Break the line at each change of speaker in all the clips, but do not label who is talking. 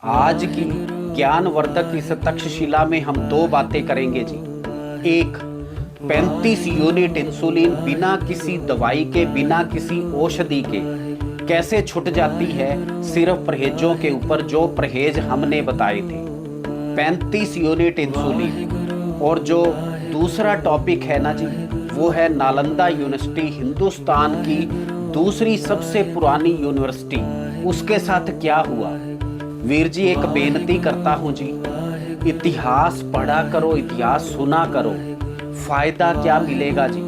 आज की ज्ञानवर्धक इस तक्षशिला में हम दो बातें करेंगे जी। एक, 35 यूनिट इंसुलिन बिना किसी दवाई के, बिना किसी औषधि के कैसे छूट जाती है सिर्फ परहेजों के ऊपर, जो परहेज हमने बताए थे। 35 यूनिट इंसुलिन। और जो दूसरा टॉपिक है ना जी, वो है नालंदा यूनिवर्सिटी, हिंदुस्तान की दूसरी सबसे पुरानी यूनिवर्सिटी। उसके साथ क्या हुआ। वीर जी, एक बेनती करता हूं जी, इतिहास पढ़ा करो, इतिहास सुना करो। फायदा क्या मिलेगा जी।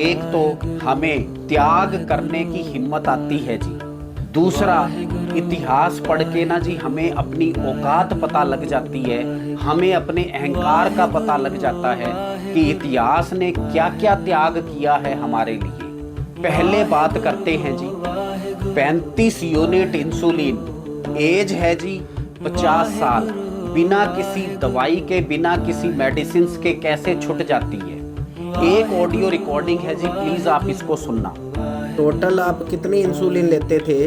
एक तो हमें त्याग करने की हिम्मत आती है जी। दूसरा, इतिहास पढ़ के ना जी हमें अपनी औकात पता लग जाती है, हमें अपने अहंकार का पता लग जाता है कि इतिहास ने क्या क्या त्याग किया है हमारे लिए। पहले बात करते हैं जी, 35 यूनिट इंसुलिन, एज है जी 50 साल, बिना किसी दवाई के, बिना किसी मेडिसिन के कैसे छूट जाती है। एक ऑडियो रिकॉर्डिंग है जी, प्लीज आप इसको सुनना।
टोटल आप कितनी इंसुलिन लेते थे?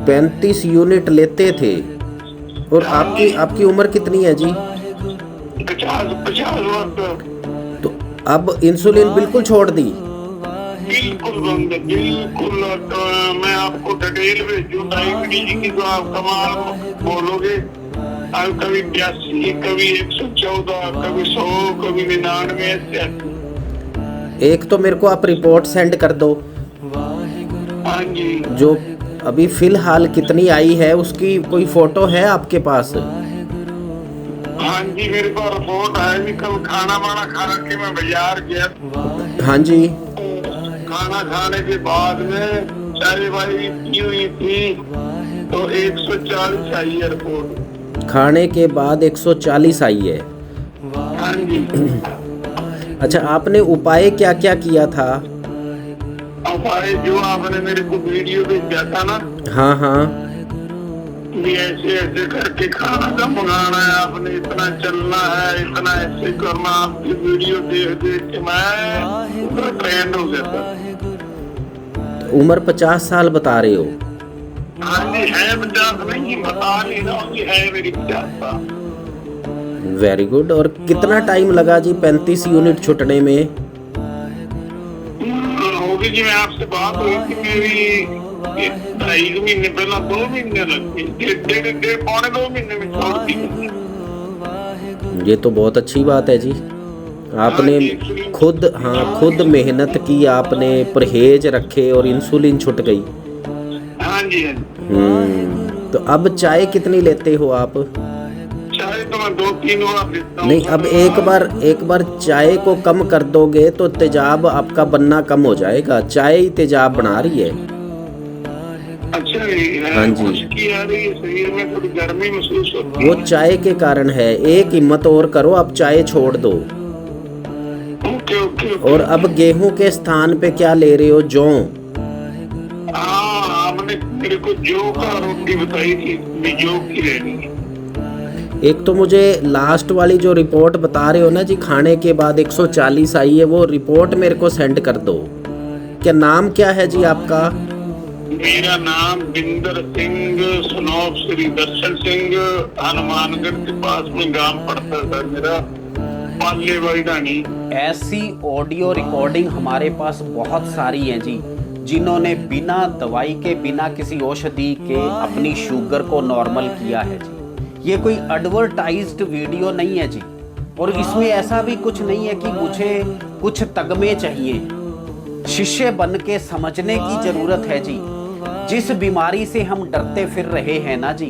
35 यूनिट लेते थे। और आपकी उम्र कितनी है जी?
50 वर्ष।
तो अब इंसुलिन बिल्कुल छोड़ दी?
बिल्कुल बंद, बिल्कुल। तो मैं आपको डिटेल भेजूँ डायबिटीज की, तो आप कमाल बोलोगे। अब कभी 82, कभी 114, कभी 100, कभी 99।
एक तो मेरे को आप रिपोर्ट सेंड कर दो।
हाँ जी।
जो अभी फिलहाल कितनी आई है उसकी कोई फोटो है आपके पास?
हाँ जी, मेरे पास रिपोर्ट है भी। कल खाना वाना खा के मैं बाजार गया।
हाँ जी।
खाना खाने के बाद में चाय वाई पी हुई थी, तो 140 आई है रिपोर्ट।
खाने के बाद 140 आई है?
हाँ जी।
अच्छा, आपने उपाय क्या क्या किया था?
उपाय जो आपने मेरे को वीडियो भेजा था ना,
हाँ हाँ।
भी ऐसे ऐसे करके खाना का मंगाना है आपने, इतना चलना है, इतना ऐसे करना। आपकी वीडियो देख देख के मैं पूरा ट्रेंड हो गया था।
उम्र 50 साल बता रहे हो?
हाँ जी, है 50 नहीं, बता नहीं रहा हूँ, है मेरी 50 साल।
Very good. और कितना टाइम लगा जी 35 यूनिट छुटने में?
होगी जी, मैं आपसे बात हुई थी मेरी 2.5 महीने पहला, 2 महीने लग गए, डेढ़ पौने 2 महीने में छोड़ दी।
ये तो बहुत अच्छी बात है जी। आपने खुद मेहनत की, आपने परहेज रखे और इंसुलिन छूट गई।
हाँ जी।
तो अब चाय कितनी लेते हो आप?
चाय तो मैं 2-3 बार लेता हूँ।
नहीं, अब एक बार चाय को कम कर दोगे तो तेजाब आपका बनना कम हो जाएगा। चाय ही तेजाब बना रही है।
अच्छा।
हाँ जी।
उसकी आ रही है, शरीर में थोड़ी गर्मी महसूस होती है।
वो चाय के कारण है। एक हिम्मत और करो, अब चाय छोड़ दो।
ओके।
और अब गेहूं के स्थान पे क्या ले रहे हो? जौ?
हाँ, आपने मेरे को जौ का रोटी बताई थी, भी जौ की लेनी है।
एक तो मुझे लास्ट वाली जो रिपोर्ट बता रहे हो ना जी, खाने के बाद 140 आई है, वो रिपोर्ट मेरे को सेंड कर दो। क्या नाम क्या है जी आपका?
मेरा नाम बिंदर सिंह, सनौफ श्री दर्शन सिंह, हनुमानगढ़ के पास में गांव पड़ता था मेरा, पाले वैदानी।
ऐसी ऑडियो रिकॉर्डिंग हमारे पास बहुत सारी हैं जी, जिन्होंने बिना दवाई के, बिना किसी औषधि के अपनी शुगर को नॉर्मल किया है जी। ये कोई एडवर्टाइज्ड वीडियो नहीं है जी। और इसमें ऐसा भी कुछ नहीं है कि मुझे कुछ तगमे चाहिए। शिष्य बन के समझने की जरूरत है जी। जिस बीमारी से हम डरते फिर रहे हैं ना जी,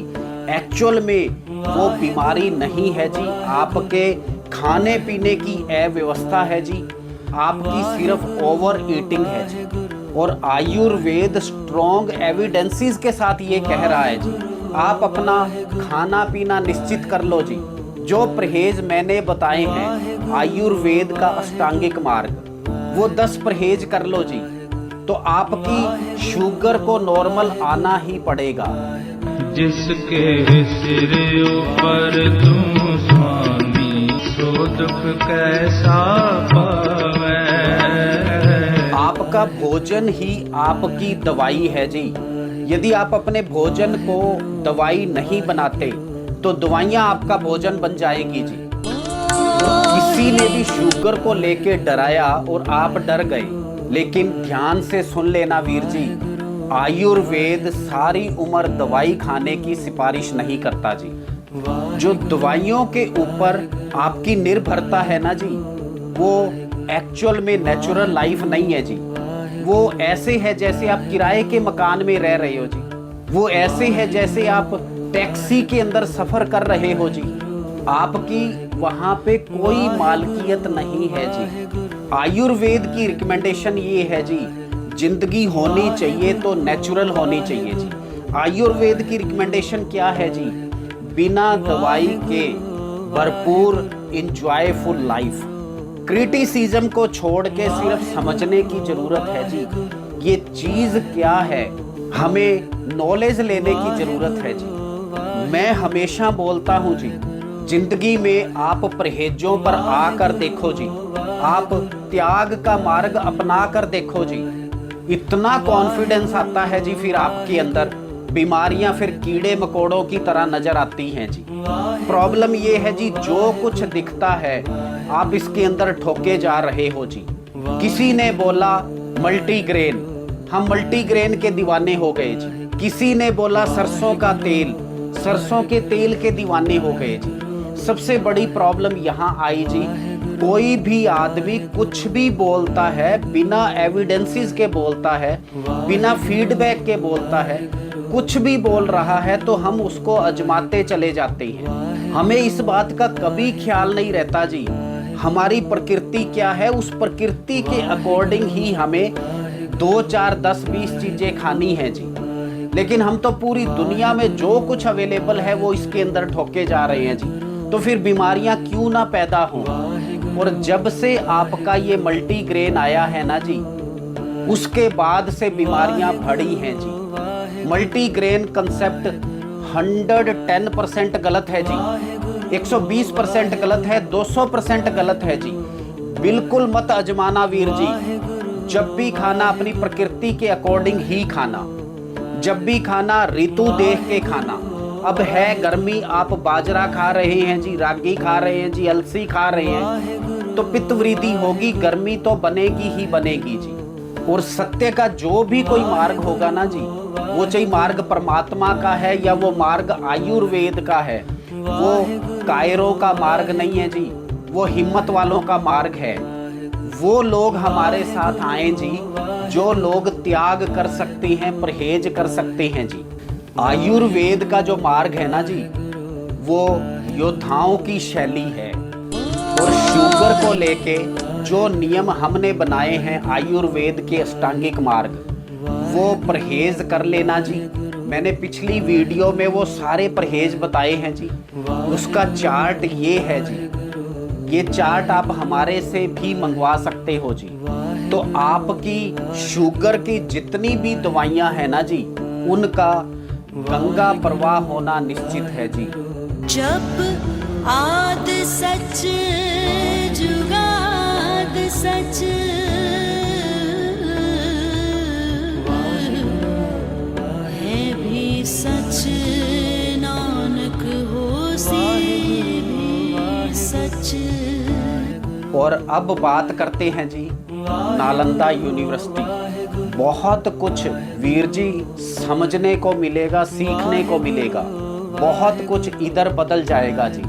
एक्चुअल में वो बीमारी नहीं है जी, आपके खाने पीने की अव्यवस्था है जी, आपकी सिर्फ ओवर ईटिंग है जी। और आयुर्वेद स्ट्रॉन्ग एविडेंसेस के साथ ये कह रहा है जी, आप अपना खाना पीना निश्चित कर लो जी। जो परहेज मैंने बताए हैं आयुर्वेद का अष्टांगिक मार्ग, वो 10 परहेज कर लो जी, तो आपकी शुगर को नॉर्मल आना ही पड़ेगा।
जिसके सिर ऊपर तुम स्वामी, सो दुख कैसा पावे। आपका
भोजन ही आपकी दवाई है जी। यदि आप अपने भोजन को दवाई नहीं बनाते तो दवाइयाँ आपका भोजन बन जाएगी जी। किसी ने भी शुगर को लेके डराया और आप डर गए, लेकिन ध्यान से सुन लेना वीर जी, आयुर्वेद सारी उम्र दवाई खाने की सिफारिश नहीं करता जी। जो दवाइयों के ऊपर आपकी निर्भरता है ना जी, वो एक्चुअल में नेचुरल लाइफ नहीं है जी। वो ऐसे है जैसे आप किराए के मकान में रह रहे हो जी। वो ऐसे है जैसे आप टैक्सी के अंदर सफर कर रहे हो जी। आपकी वहां पे कोई मालकियत नहीं है जी। आयुर्वेद की रिकमेंडेशन ये है जी, जिंदगी होनी चाहिए तो नेचुरल होनी चाहिए जी। आयुर्वेद की रिकमेंडेशन क्या है जी? बिना दवाई के भरपूर इंजॉयफुल लाइफ। क्रिटिसिज्म को छोड़ के सिर्फ समझने की जरूरत है जी, ये चीज क्या है, हमें नॉलेज लेने की जरूरत है जी। मैं हमेशा बोलता हूँ जी, जिंदगी में आप परहेजों पर आकर देखो जी, आप त्याग का मार्ग अपना कर देखो जी, इतना कॉन्फिडेंस आता है जी फिर आपके अंदर, बीमारियां फिर कीड़े मकोड़ों की तरह नजर आती हैं जी। प्रॉब्लम ये है जी, जो कुछ दिखता है आप इसके अंदर ठोके जा रहे हो जी। किसी ने बोला मल्टीग्रेन, हम मल्टीग्रेन के दीवाने हो गए जी। किसी ने बोला सरसों का तेल, सरसों के तेल के दीवाने हो गए जी। सबसे बड़ी प्रॉब्लम यहाँ आई जी, कोई भी आदमी कुछ भी बोलता है बिना एविडेंसेस के बोलता है, बिना फीडबैक के बोलता है, कुछ भी बोल रहा है तो हम उसको आजमाते चले जाते हैं। हमें इस बात का कभी ख्याल नहीं रहता जी, हमारी प्रकृति क्या है, उस प्रकृति के अकॉर्डिंग ही हमें 2, 4, 10, 20 चीजें खानी है जी। लेकिन हम तो पूरी दुनिया में जो कुछ अवेलेबल है वो इसके अंदर ठोके जा रहे हैं जी। तो फिर बीमारियां क्यों ना पैदा हों। और जब से आपका ये मल्टीग्रेन आया है ना जी, उसके बाद से बीमारियां बढ़ी हैं जी। मल्टीग्रेन कंसेप्ट 110% गलत है जी, 120% गलत है, 200% गलत है जी। बिल्कुल मत आजमाना वीर जी। जब भी खाना अपनी प्रकृति के अकॉर्डिंग ही खाना, जब भी खाना ऋतु देख के खाना। अब है गर्मी, आप बाजरा खा रहे हैं जी, रागी खा रहे हैं जी, अलसी खा रहे हैं, तो पित्त वृद्धि होगी, गर्मी तो बनेगी ही बनेगी जी। और सत्य का जो भी कोई मार्ग होगा ना जी, वो चाहे मार्ग परमात्मा का है या वो मार्ग आयुर्वेद का है, वो कायरों का मार्ग नहीं है जी, वो हिम्मत वालों का मार्ग है। वो लोग हमारे साथ आए जी जो लोग त्याग कर सकते हैं, परहेज कर सकते हैं जी। आयुर्वेद का जो मार्ग है ना जी, वो योद्धाओं की शैली है। और शुगर को लेके जो नियम हमने बनाए हैं आयुर्वेद के अष्टांगिक मार्ग, वो परहेज कर लेना जी। मैंने पिछली वीडियो में वो सारे परहेज बताए हैं जी। उसका चार्ट ये है जी, ये चार्ट आप हमारे से भी मंगवा सकते हो जी। तो आपकी शुगर की जितनी भी दवाइयां हैं ना जी, उनका गंगा प्रवाह होना निश्चित है जी।
जब आद सच जुगाद सच, है भी सच नानक होसी भी सच।
और अब बात करते हैं जी नालंदा यूनिवर्सिटी। बहुत कुछ वीर जी समझने को मिलेगा, सीखने को मिलेगा, बहुत कुछ इधर बदल जाएगा जी।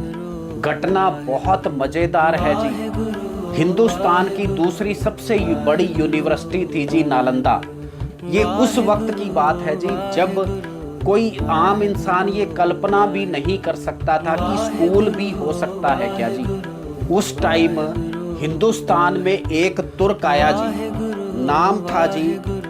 घटना बहुत मजेदार है जी। हिंदुस्तान की दूसरी सबसे बड़ी यूनिवर्सिटी थी जी नालंदा। ये उस वक्त की बात है जी जब कोई आम इंसान ये कल्पना भी नहीं कर सकता था कि स्कूल भी हो सकता है क्या जी। उस टाइम हिंदुस्तान में एक तुर्क आया जी, नाम था जी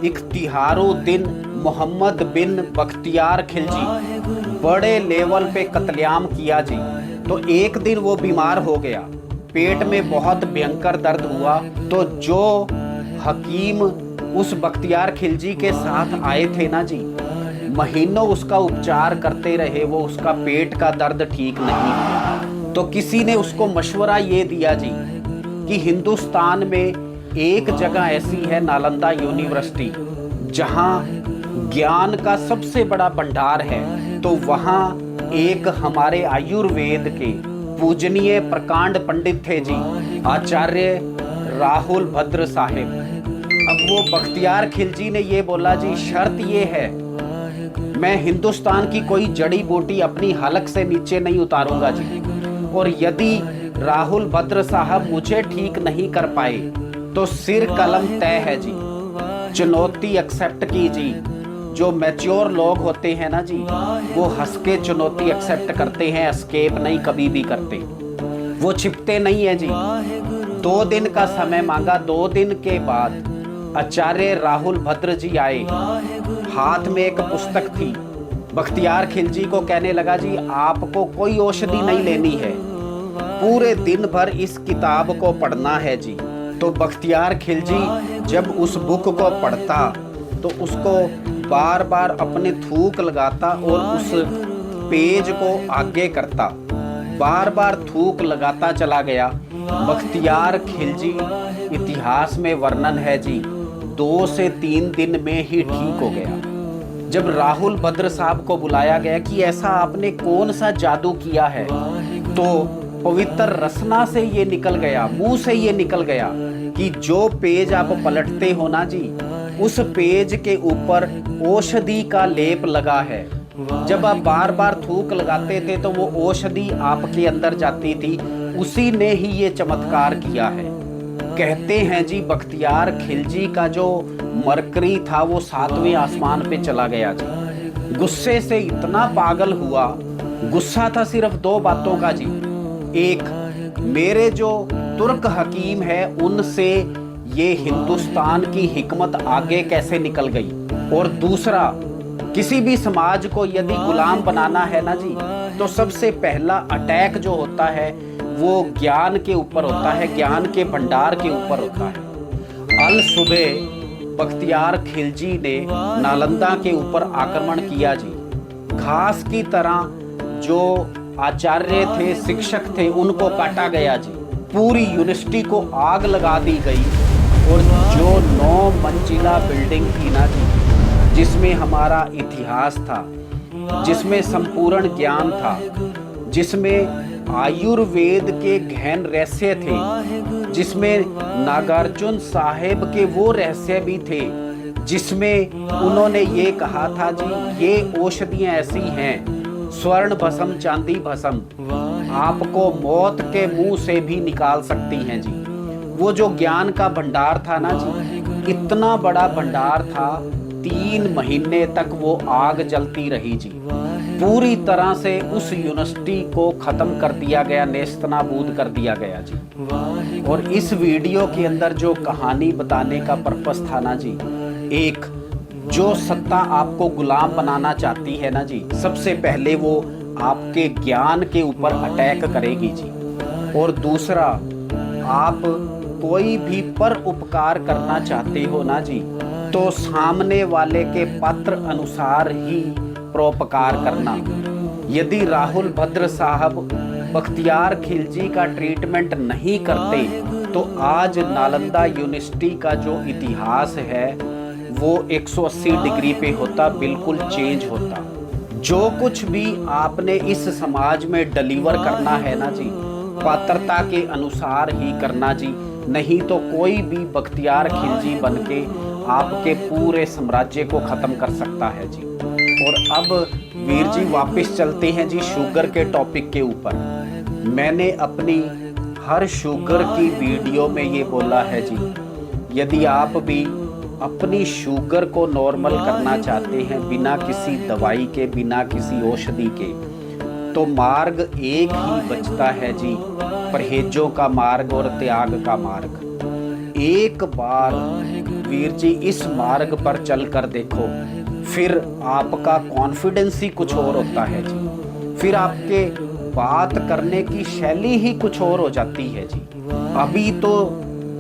इख्तियारुद्दीन मोहम्मद बिन बख्तियार खिलजी। बड़े लेवल पे कत्लेआम किया जी। तो एक दिन वो बीमार हो गया, पेट में बहुत भयंकर दर्द हुआ। तो जो हकीम उस बख्तियार खिलजी के साथ आए थे ना जी, महीनों उसका उपचार करते रहे, वो उसका पेट का दर्द ठीक नहीं हुआ। तो किसी ने उसको मशवरा ये दिया जी कि हिंदुस्तान में एक जगह ऐसी है नालंदा यूनिवर्सिटी, जहां ज्ञान का सबसे बड़ा भंडार है, तो वहाँ एक हमारे आयुर्वेद के पूजनीय प्रकांड पंडित थे जी, आचार्य राहुल भद्र साहिब। अब वो बख्तियार खिलजी ने ये बोला जी, शर्त ये है, मैं हिंदुस्तान की कोई जड़ी बूटी अपनी हलक से नीचे नहीं उतारूंगा जी, और यदि राहुल भद्र साहब मुझे ठीक नहीं कर पाए तो सिर कलम तय है जी, चुनौती एक्सेप्ट की जी। जो मैच्योर लोग होते हैं ना जी, वो हंस के चुनौती एक्सेप्ट करते हैं, एस्केप नहीं कभी भी करते, वो छिपते नहीं है जी। 2 दिन का समय मांगा, 2 दिन के बाद आचार्य राहुल भद्र जी आए, हाथ में एक पुस्तक थी। बख्तियार खिलजी को कहने लगा जी, आपको कोई औषधि नहीं लेनी है, पूरे दिन भर इस किताब को पढ़ना है जी। तो बख्तियार खिलजी जब उस बुक को पढ़ता तो उसको बार बार अपने थूक लगाता और उस पेज को आगे करता, बार बार थूक लगाता चला गया। बख्तियार खिलजी, इतिहास में वर्णन है जी, 2 से 3 दिन में ही ठीक हो गया। जब राहुल भद्र साहब को बुलाया गया कि ऐसा आपने कौन सा जादू किया है, तो पवित्र रसना से ये निकल गया, मुंह से ये निकल गया कि जो पेज आप पलटते हो ना जी, उस पेज के ऊपर औषधि का लेप लगा है। जब आप बार बार थूक लगाते थे तो वो औषधि आपके अंदर जाती थी, उसी ने ही ये चमत्कार किया है। कहते हैं जी, बख्तियार खिलजी का जो मरकरी था वो 7वें आसमान पे चला गया जी। गुस्से से इतना पागल हुआ, गुस्सा था सिर्फ 2 बातों का जी। एक, मेरे जो तुर्क हकीम है उनसे ये हिंदुस्तान की हिकमत आगे कैसे निकल गई, और दूसरा, किसी भी समाज को यदि गुलाम बनाना है ना जी, तो सबसे पहला अटैक जो होता है वो ज्ञान के ऊपर होता है, ज्ञान के भंडार के ऊपर होता है। अल सुबह बख्तियार खिलजी ने नालंदा के ऊपर आक्रमण किया जी। घास की तरह जो आचार्य थे, शिक्षक थे, उनको काटा गया जी। पूरी यूनिवर्सिटी को आग लगा दी गई, और जो 9 मंजिला बिल्डिंग थी ना जी, जिसमें हमारा इतिहास था, जिसमें संपूर्ण ज्ञान था, जिसमें आयुर्वेद के गहन रहस्य थे, जिसमें नागार्जुन साहेब के वो रहस्य भी थे, जिसमें उन्होंने ये कहा था जी, ये औषधियाँ ऐसी हैं, स्वर्ण भस्म, चांदी भस्म, आपको मौत के मुंह से भी निकाल सकती हैं जी। वो जो ज्ञान का भंडार था ना जी, इतना बड़ा भंडार था, 3 महीने तक वो आग जलती रही जी। पूरी तरह से उस यूनिवर्सिटी को खत्म कर दिया गया, नेस्तनाबूद कर दिया गया जी। और इस वीडियो के अंदर जो कहानी बताने का पर्पस था ना जी, एक, जो सत्ता आपको गुलाम बनाना चाहती है ना जी, सबसे पहले वो आपके ज्ञान के ऊपर अटैक करेगी जी। और दूसरा, आप कोई भी पर उपकार करना चाहते हो ना जी, तो सामने वाले के पात्र अनुसार ही परोपकार करना। यदि राहुल भद्र साहब बख्तियार खिलजी का ट्रीटमेंट नहीं करते तो आज नालंदा यूनिवर्सिटी का जो इतिहास है वो 180 डिग्री पे होता, बिल्कुल चेंज होता। जो कुछ भी आपने इस समाज में डिलीवर करना है ना जी, पात्रता के अनुसार ही करना जी, नहीं तो कोई भी बख्तियार खिलजी बनके आपके पूरे साम्राज्य को खत्म कर सकता है जी। और अब वीर जी वापस चलते हैं जी शुगर के टॉपिक के ऊपर। मैंने अपनी हर शुगर की वीडियो में ये बोला है जी, यदि आप भी अपनी शुगर को नॉर्मल करना चाहते हैं बिना किसी दवाई के, बिना किसी औषधि के, तो मार्ग एक ही बचता है जी, परहेजों का मार्ग और त्याग का मार्ग। एक बार वीर जी इस मार्ग पर चलकर देखो, फिर आपका कॉन्फिडेंस ही कुछ और होता है जी, फिर आपके बात करने की शैली ही कुछ और हो जाती है जी। अभी तो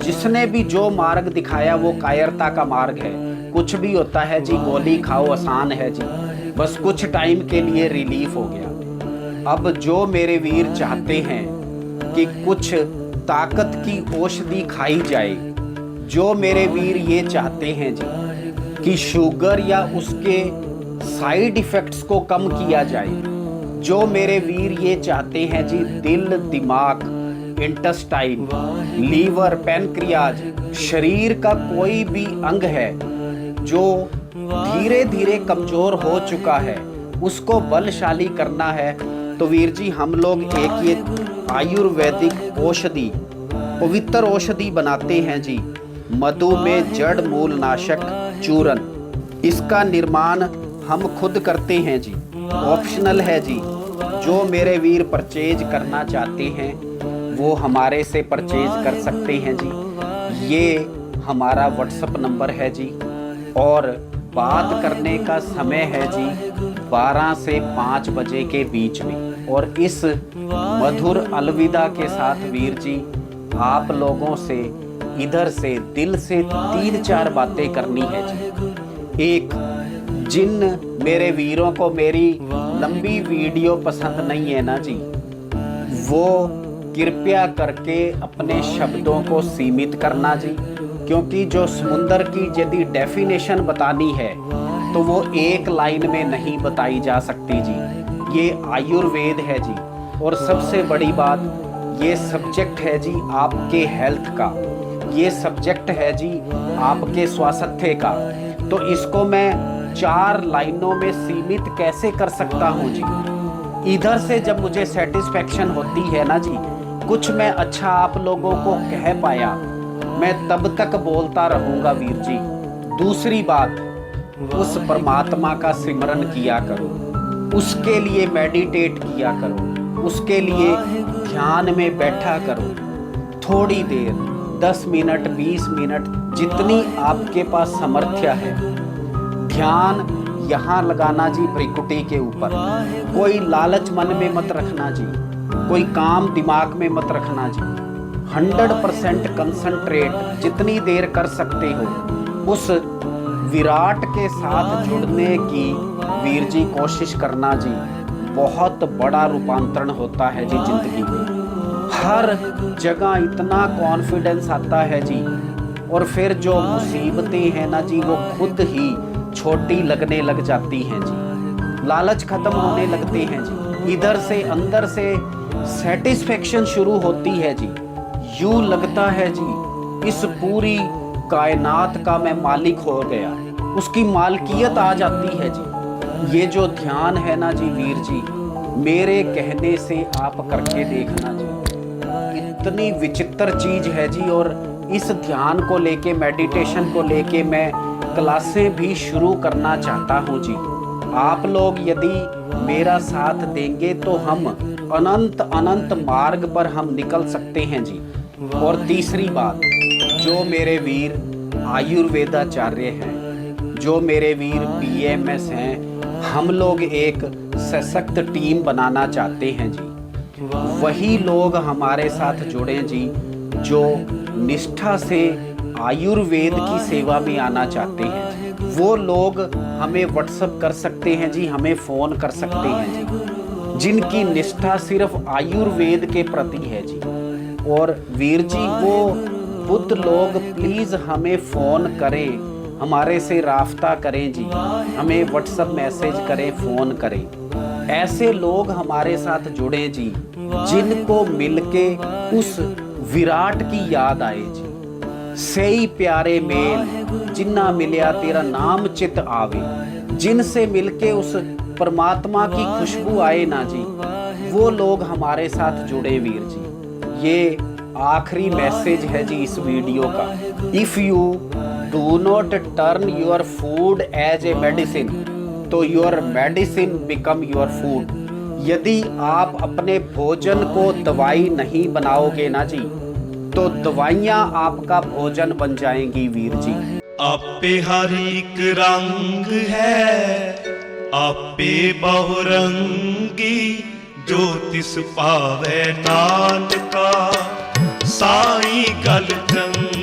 जिसने भी जो मार्ग दिखाया वो कायरता का मार्ग है। कुछ भी होता है जी, गोली खाओ, आसान है जी, बस कुछ टाइम के लिए रिलीफ हो गया। अब जो मेरे वीर चाहते हैं कि कुछ ताकत की औषधि खाई जाए, जो मेरे वीर ये चाहते हैं जी कि शुगर या उसके साइड इफ़ेक्ट्स को कम किया जाए। जो मेरे वीर ये चाहते हैं जी, दिल, दिमाग, इंटेस्टाइन, लीवर, पैनक्रियाज, शरीर का कोई भी अंग है जो धीरे धीरे कमज़ोर हो चुका है, उसको बलशाली करना है, तो वीर जी हम लोग एक ये आयुर्वेदिक औषधि, पवित्र औषधि बनाते हैं जी, मधुमेह जड़ मूल नाशक चूर्ण। इसका निर्माण हम खुद करते हैं जी, ऑप्शनल है जी। जो मेरे वीर परचेज करना चाहते हैं वो हमारे से परचेज कर सकते हैं जी। ये हमारा व्हाट्सएप नंबर है जी, और बात करने का समय है जी 12 से 5 बजे के बीच में। और इस मधुर अलविदा के साथ वीर जी आप लोगों से इधर से दिल से 3-4 बातें करनी है जी। एक, जिन मेरे वीरों को मेरी लंबी वीडियो पसंद नहीं है ना जी, वो कृपया करके अपने शब्दों को सीमित करना जी, क्योंकि जो समुंदर की यदि डेफिनेशन बतानी है तो वो एक लाइन में नहीं बताई जा सकती जी। ये आयुर्वेद है जी, और सबसे बड़ी बात ये सब्जेक्ट है जी आपके हेल्थ का, ये सब्जेक्ट है जी आपके स्वास्थ्य का। तो इसको मैं 4 लाइनों में सीमित कैसे कर सकता हूँ जी। इधर से जब मुझे सेटिस्फेक्शन होती है ना जी, कुछ मैं अच्छा आप लोगों को कह पाया, मैं तब तक बोलता रहूँगा वीर जी। दूसरी बात, उस परमात्मा का सिमरन किया करो, उसके लिए मेडिटेट किया करो, उसके लिए ध्यान में बैठा करो थोड़ी देर, 10 मिनट, 20 मिनट, जितनी आपके पास सामर्थ्य है। ध्यान यहाँ लगाना जी भ्रिकुटी के ऊपर, कोई लालच मन में मत रखना जी, कोई काम दिमाग में मत रखना जी। 100% कंसंट्रेट जितनी देर कर सकते हो उस विराट के साथ जुड़ने की वीर जी कोशिश करना जी। बहुत बड़ा रूपांतरण होता है जी जिंदगी में, हर जगह इतना कॉन्फिडेंस आता है जी, और फिर जो मुसीबतें हैं ना जी वो खुद ही छोटी लगने लग जाती हैं जी, लालच खत्म होने लगते हैं जी, इधर से अंदर से सेटिस्फेक्शन शुरू होती है जी। यूं लगता है जी इस पूरी कायनात का मैं मालिक हो गया, उसकी मालकियत आ जाती है जी। ये जो ध्यान है ना जी वीर जी, मेरे कहने से आप करके देखना जी, इतनी विचित्र चीज है जी। और इस ध्यान को लेके, मेडिटेशन को लेके मैं क्लासें भी शुरू करना चाहता हूँ जी। आप लोग यदि मेरा साथ देंगे तो हम अनंत अनंत मार्ग पर हम निकल सकते हैं जी। और तीसरी बात, जो मेरे वीर आयुर्वेदाचार्य हैं, जो मेरे वीर PMS हैं, हम लोग एक सशक्त टीम बनाना चाहते हैं जी। वही लोग हमारे साथ जुड़ें जी जो निष्ठा से आयुर्वेद की सेवा में आना चाहते हैं जी। वो लोग हमें व्हाट्सएप कर सकते हैं जी, हमें फ़ोन कर सकते हैं जी, जिनकी निष्ठा सिर्फ आयुर्वेद के प्रति है जी। और वीर जी वो बुद्ध लोग प्लीज़ हमें फ़ोन करें, हमारे से राब्ता करें जी, हमें व्हाट्सएप मैसेज करें, फ़ोन करें। ऐसे लोग हमारे साथ जुड़े जी जिनको मिलके उस विराट की याद आए जी। सही प्यारे मेल जिन्ना मिलिया तेरा नाम चित आवे, जिनसे मिलके उस परमात्मा की खुशबू आए ना जी, वो लोग हमारे साथ जुड़े वीर जी। ये आखिरी मैसेज है जी इस वीडियो का। If you do not turn your food as a medicine तो your medicine become your food. यदि आप अपने भोजन को दवाई नहीं बनाओगे ना जी, तो दवाइयाँ आपका भोजन बन जाएंगी वीर जी।
आपे हर एक रंग है, आपे बहुरंगी, जो तिस पावे नानका साई गल चंगी।